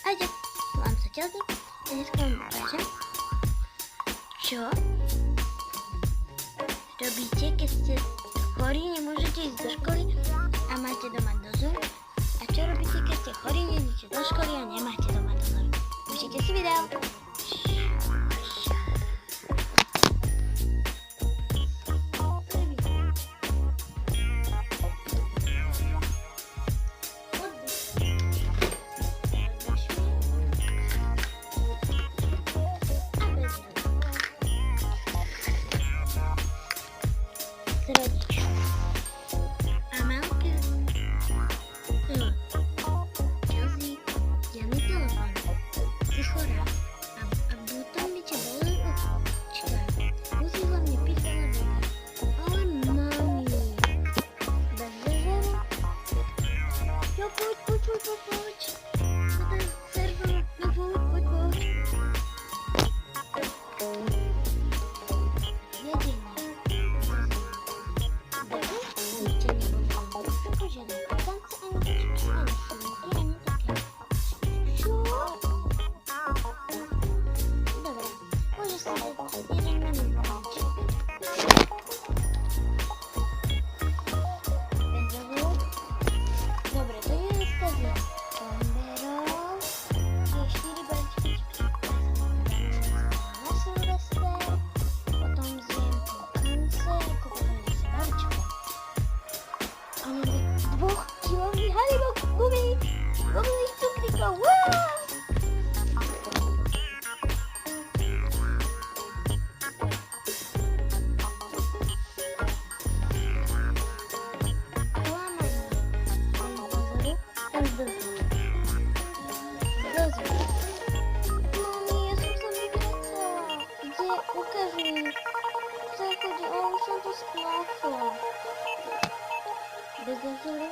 Ahojte, volám sa Chelsea a dneska vám ukážem, čo robíte, keď ste chorí, nemôžete ísť do školy a máte doma dozor, a čo robíte, keď ste chorí, nejdete do školy a nemáte doma dozor. Užite si video. Rodič. A mamka Chelsea, ja mi telefon. Ty chorá. A potom by ťa boleli očička. Musíš hlavne piť veľa vody. Ale mami. Bez dozoru? Jo, poď. Potom servo. No poď. Jedenie. Dvoukilový Haribo gumových cukríkov. Bez dozoru.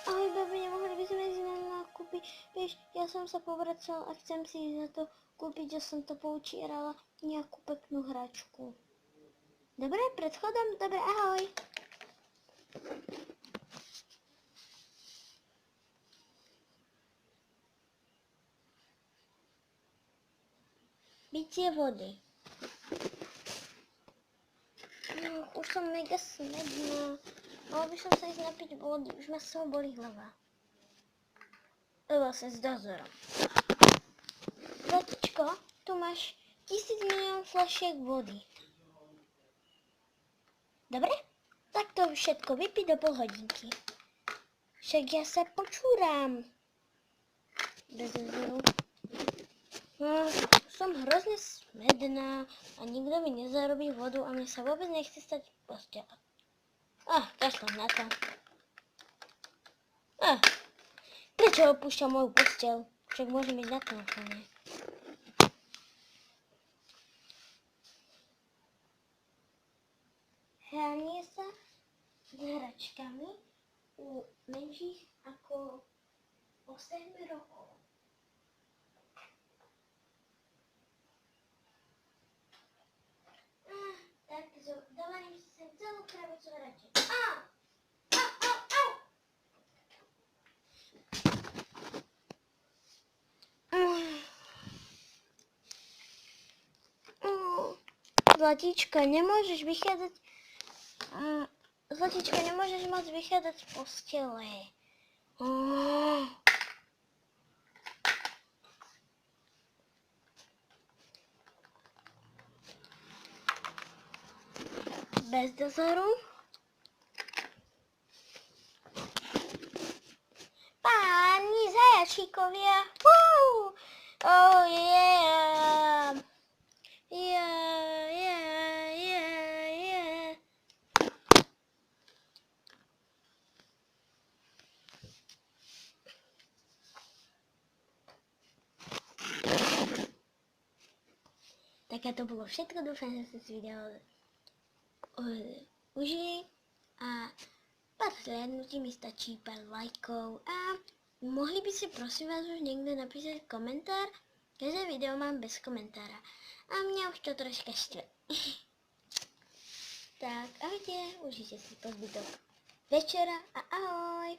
Ahoj, babi, nemohli by sme ísť na nákupy. Vieš, ja som sa povracal a chcem si ísť na to kúpiť, že som to poučierala nejakú peknú hračku. Dobre, pred chodom? Dobre, ahoj. Pitie vody. Už som mega smedná. Mala by som sa ísť napiť vody. Už ma z toho bolí hlava. Vlastne s dozorom. Zlatičko, tu máš 1000 milión fľašiek vody. Dobre? Tak to všetko vypí do pol hodinky. Však ja sa počúram. Bez dozoru. Som hrozne smedná a nikto mi nezarobí vodu a mne sa vôbec nechce stať v postele. Kašľam na to. Prečo opúšťam moju posteľ? Však môžem byť na telefóne. Hranie sa s hračkami u menších ako 8 rokov. Tak dovolím si sem celú krabicu hračiek. Zlatíčka, nemôžeš vychádzať... Zlatíčka, nemôžeš moc vychádzať z postele. Bez dozoru. Páni zajačíkovia. Oh yeah. Yeah. Tak a to bolo všetko. Dúfam, že ste si video užili a pár zhliadnutí mi stačí pár lajkov a mohli by si prosím vás už niekto napísať komentár. Každé video mám bez komentára a mňa už to troška štve. Tak ahojte, užite si po zbytok večera a ahoj.